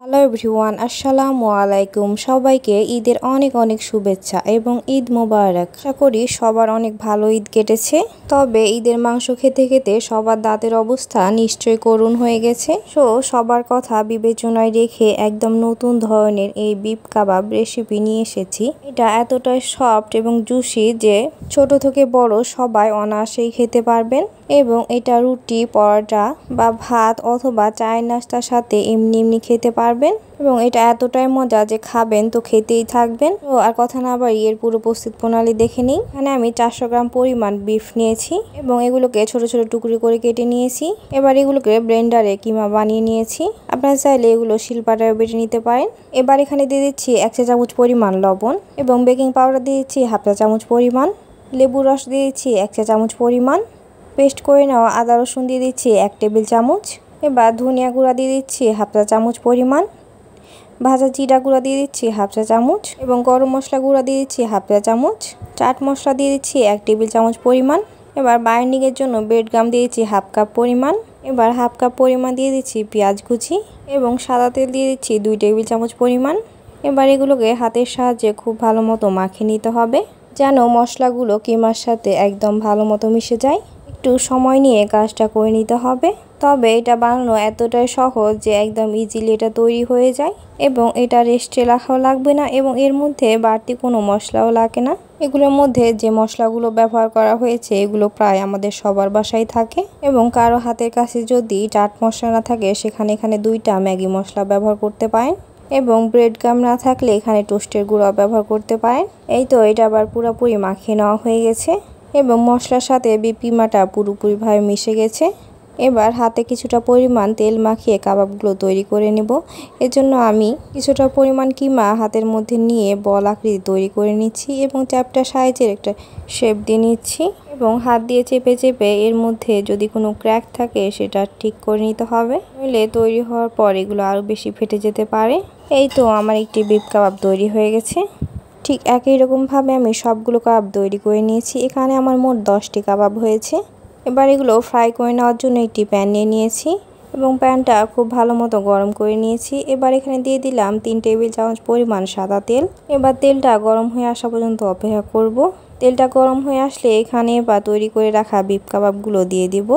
Hello everyone, আসসালামু আলাইকুম। সবাইকে ঈদের অনেক অনেক শুভেচ্ছা এবং ঈদ মোবারক। আশা করি সবার অনেক ভালো ঈদ কেটেছে। তবে ঈদের মাংস খেতে খেতে সবার দাঁতের অবস্থা নিশ্চয়ই করুণ হয়ে গেছে। সবার কথা বিবেচনায় রেখে একদম নতুন ধরনের এই বিফ কাবাব রেসিপি নিয়ে এসেছি। এটা এতটাই সফট এবং জুসি যে ছোট থেকে বড় সবাই অনায়াসেই খেতে পারবেন এবং এটা রুটি, পরোটা বা ভাত অথবা চায়ের নাস্তার সাথে এমনি খেতে পারবেন এবং এটা এতটাই মজা যে খাবেন তো খেতেই থাকবেন। তো আর কথা না বাড়িয়ে এর পুরো প্রস্তুত প্রণালী দেখে নিই। এখানে আমি 400 গ্রাম পরিমাণ বিফ নিয়েছি এবং এগুলোকে ছোট ছোট টুকরো করে কেটে নিয়েছি। এবার এগুলোকে ব্লেন্ডারে কিমা বানিয়ে নিয়েছি। আপনারা চাইলে এগুলো শিলপাটায় বেটে নিতে পারেন। এবার এখানে দিয়ে দিচ্ছি 1 চা চামচ পরিমাণ লবণ এবং বেকিং পাউডার দিয়ে দিচ্ছি 1/2 চা চামচ পরিমাণ, লেবুর রস দিয়ে দিচ্ছি 1 চা চামচ পরিমাণ, পেস্ট করে নেওয়া আদা রসুন দিয়ে দিচ্ছি 1 টেবিল চামচ। এবার ধনিয়া গুঁড়া দিয়ে দিচ্ছি 1/2 চা চামচ পরিমাণ, ভাজা জিরা গুঁড়া দিয়ে দিচ্ছি 1/2 চা চামচ এবং গরম মশলা গুঁড়া দিয়ে দিচ্ছি 1/2 চা চামচ। চাট মশলা দিয়ে দিচ্ছি 1 টেবিল চামচ পরিমাণ। এবার বাইন্ডিংয়ের জন্য ব্রেড গাম দিয়ে দিচ্ছি 1/2 কাপ পরিমাণ। এবার 1/2 কাপ পরিমাণ দিয়ে দিচ্ছি পেঁয়াজ কুচি এবং সাদা তেল দিয়ে দিচ্ছি 2 টেবিল চামচ পরিমাণ। এবার এগুলোকে হাতের সাহায্যে খুব ভালো মতো মাখিয়ে নিতে হবে যেন মশলাগুলো কিমার সাথে একদম ভালো মতো মিশে যায়। একটু সময় নিয়ে কাজটা করে নিতে হবে। তবে এটা বানানো এতটাই সহজ যে একদম ইজিলি এটা তৈরি হয়ে যায় এবং এটা রেস্টে রাখাও লাগবে না এবং এর মধ্যে বাড়তি কোনো মশলাও লাগে না। এগুলোর মধ্যে যে মশলাগুলো ব্যবহার করা হয়েছে এগুলো প্রায় আমাদের সবার বাসায় থাকে এবং কারো হাতের কাছে যদি চাট মশলা না থাকে সেখানে এখানে 2টা ম্যাগি মশলা ব্যবহার করতে পারেন এবং ব্রেড গাম না থাকলে এখানে টোস্টের গুঁড়া ব্যবহার করতে পারেন। এই তো এটা আবার পুরোপুরি মাখিয়ে নেওয়া হয়ে গেছে এবং মশলার সাথে বিফ কিমাটা পুরোপুরিভাবে মিশে গেছে। এবার হাতে কিছুটা পরিমাণ তেল মাখিয়ে কাবাবগুলো তৈরি করে নেব। এজন্য আমি কিছুটা পরিমাণ কিমা হাতের মধ্যে নিয়ে বল আকৃতি তৈরি করে নিচ্ছি এবং চ্যাপ্টা সাইজের একটা শেপ দিয়ে নিচ্ছি এবং হাত দিয়ে চেপে চেপে এর মধ্যে যদি কোনো ক্র্যাক থাকে সেটা ঠিক করে নিতে হবে, নইলে তৈরি হওয়ার পর এগুলো আরও বেশি ফেটে যেতে পারে। এই তো আমার একটি বিফ কাবাব তৈরি হয়ে গেছে। ঠিক একই রকমভাবে আমি সবগুলো কাবাব তৈরি করে নিয়েছি। এখানে আমার মোট 10টি কাবাব হয়েছে। এবার এগুলো ফ্রাই করে নেওয়ার জন্য একটি প্যান নিয়ে নিয়েছি এবং প্যানটা খুব ভালো মতো গরম করে নিয়েছি। এবার এখানে দিয়ে দিলাম 3 টেবিল চামচ পরিমাণ সাদা তেল। এবার তেলটা গরম হয়ে আসা পর্যন্ত অপেক্ষা করব। তেলটা গরম হয়ে আসলে এখানে বা তৈরি করে রাখা বিফ কাবাবগুলো দিয়ে দিব।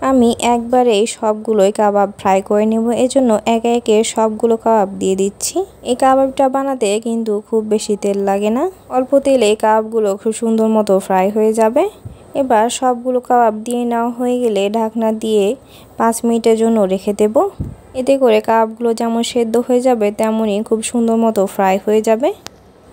আমি একবারেই সবগুলোই কাবাব ফ্রাই করে নেব, এজন্য একে একে সবগুলো কাবাব দিয়ে দিচ্ছি। এই কাবাবটা বানাতে কিন্তু খুব বেশি তেল লাগে না, অল্প তেলে কাবাবগুলো খুব সুন্দর মতো ফ্রাই হয়ে যাবে। এবার সবগুলো কাবাব দিয়ে নেওয়া হয়ে গেলে ঢাকনা দিয়ে 5 মিনিটের জন্য রেখে দেব। এতে করে কাবাবগুলো যেমন সেদ্ধ হয়ে যাবে তেমনই খুব সুন্দর মতো ফ্রাই হয়ে যাবে।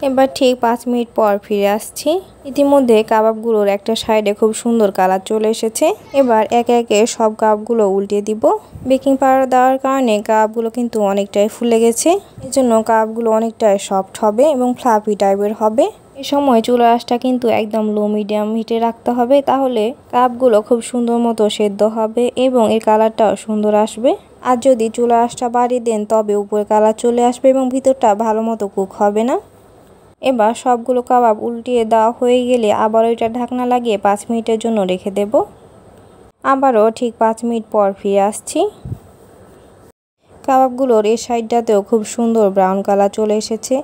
এবার ঠিক 5 মিনিট পর ফিরে আসছি। ইতিমধ্যে কাবাবগুলোর একটা সাইডে খুব সুন্দর কালার চলে এসেছে। এবার একে একে সব কাবাবগুলো উল্টে দিব। বেকিং পাউডার দেওয়ার কারণে কাবাবগুলো কিন্তু অনেকটাই ফুলে গেছে, এজন্য কাবাবগুলো অনেকটাই সফট হবে এবং ফ্লাফি টাইপের হবে। এই সময় চুলার আঁচটা কিন্তু একদম লো মিডিয়াম হিটে রাখতে হবে, তাহলে কাবাবগুলো খুব সুন্দর মতো সেদ্ধ হবে এবং এর কালারটাও সুন্দর আসবে। আর যদি চুলার আঁচটা বাড়িয়ে দেন তবে উপরে কালার চলে আসবে এবং ভিতরটা ভালো মতো কুক হবে না। এবার সবগুলো কাবাব উল্টিয়ে দেওয়া হয়ে গেলে আবারও এটা ঢাকনা লাগিয়ে 5 মিনিটের জন্য রেখে দেব। আবারও ঠিক 5 মিনিট পর ফিরে আসছি। কাবাবগুলোর এই সাইডটাতেও খুব সুন্দর ব্রাউন কালার চলে এসেছে।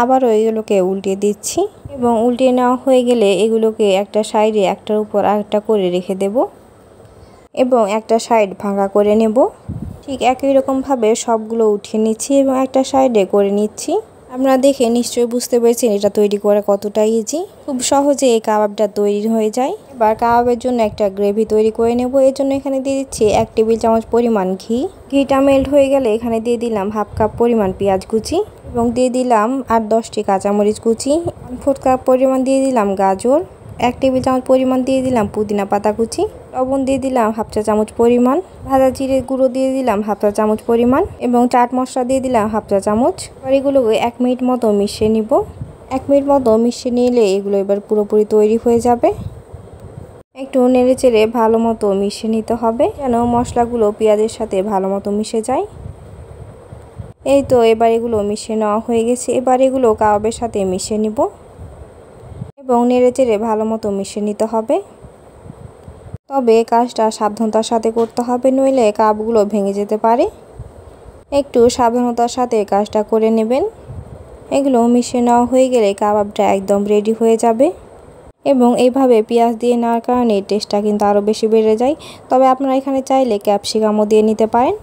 আবারও এগুলোকে উল্টিয়ে দিচ্ছি এবং উল্টিয়ে নেওয়া হয়ে গেলে এগুলোকে একটা সাইডে একটার উপর আরেকটা করে রেখে দেব এবং একটা সাইড ভাঙা করে নেব। ঠিক একই রকমভাবে সবগুলো উঠিয়ে নিচ্ছি এবং একটা সাইডে করে নিচ্ছি। আপনারা দেখে নিশ্চয়ই বুঝতে পেরেছেন এটা তৈরি করা কতটা ইজি। খুব সহজে এই কাবাবটা তৈরি হয়ে যায়। এবার কাবাবের জন্য একটা গ্রেভি তৈরি করে নেব। এর জন্য এখানে দিয়ে দিচ্ছি 1 টেবিল চামচ পরিমাণ ঘি। ঘিটা মেল্ট হয়ে গেলে এখানে দিয়ে দিলাম 1/2 কাপ পরিমাণ পেঁয়াজ কুচি এবং দিয়ে দিলাম 8-10টি কাঁচামরিচ কুচি। 1/4 কাপ পরিমাণ দিয়ে দিলাম গাজর। 1 টেবিল চামচ পরিমাণ দিয়ে দিলাম পুদিনা পাতা কুচি। লবণ দিয়ে দিলাম 1/2 চা চামচ পরিমাণ। ভাজা জিরে গুঁড়ো দিয়ে দিলাম 1/2 চা চামচ পরিমাণ এবং চাট মশলা দিয়ে দিলাম 1/2 চা চামচ। এবার এগুলোকে 1 মিনিট মতো মিশিয়ে নিব। 1 মিনিট মতো মিশিয়ে নিলে এগুলো এবার পুরোপুরি তৈরি হয়ে যাবে। একটু নেড়ে চেড়ে ভালো মতো মিশিয়ে নিতে হবে যেন মশলাগুলো পেঁয়াজের সাথে ভালো মতো মিশে যায়। এই তো এবার এগুলো মিশিয়ে নেওয়া হয়ে গেছে। এবার এগুলো কাবাবের সাথে মিশিয়ে নিব এবং নেড়ে চেড়ে ভালো মতো মিশিয়ে নিতে হবে। তবে কাজটা সাবধানতার সাথে করতে হবে, নইলে কাবাবগুলো ভেঙে যেতে পারে। একটু সাবধানতার সাথে কাজটা করে নেবেন। এগুলো মিশিয়ে নেওয়া হয়ে গেলে কাবাবটা একদম রেডি হয়ে যাবে এবং এইভাবে পেঁয়াজ দিয়ে নেওয়ার কারণে টেস্টটা কিন্তু আরও বেশি বেড়ে যায়। তবে আপনারা এখানে চাইলে ক্যাপসিকামও দিয়ে নিতে পারেন।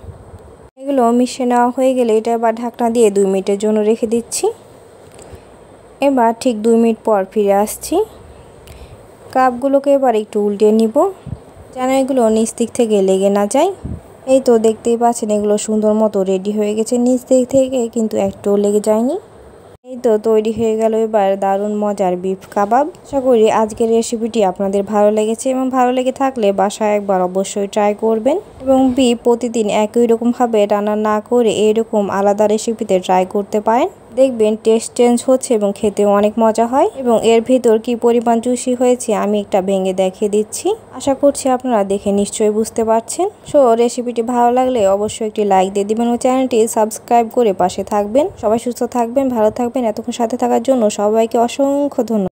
এগুলো মিশিয়ে নেওয়া হয়ে গেলে এটা এবার ঢাকনা দিয়ে 2 মিনিটের জন্য রেখে দিচ্ছি। এবার ঠিক 2 মিনিট পর ফিরে আসছি। কাপগুলোকে এবার একটু উল্টে নিব যেন এগুলো নিচ দিক থেকে লেগে না যায়। এই তো দেখতেই পাচ্ছেন এগুলো সুন্দর মতো রেডি হয়ে গেছে, নিচ দিক থেকে কিন্তু একটুও লেগে যায়নি। এই তো তৈরি হয়ে গেল এবার দারুণ মজার বিফ কাবাব। আশা করি আজকের রেসিপিটি আপনাদের ভালো লেগেছে এবং ভালো লেগে থাকলে বাসায় একবার অবশ্যই ট্রাই করবেন এবং বিফ প্রতিদিন একই রকমভাবে রান্না না করে এরকম আলাদা রেসিপিতে ট্রাই করতে পারেন। দেখবেন টেস্ট চেঞ্জ হচ্ছে এবং খেতেও অনেক মজা হয় এবং এর ভিতর কি পরিমাণ জুসি হয়েছে আমি একটা ভেঙে দেখিয়ে দিচ্ছি। আশা করছি আপনারা দেখে নিশ্চয়ই বুঝতে পারছেন। সো রেসিপিটি ভালো লাগলে অবশ্যই একটি লাইক দিয়ে দিবেন ও চ্যানেলটি সাবস্ক্রাইব করে পাশে থাকবেন। সবাই সুস্থ থাকবেন, ভালো থাকবেন। এতক্ষণ সাথে থাকার জন্য সবাইকে অসংখ্য ধন্যবাদ।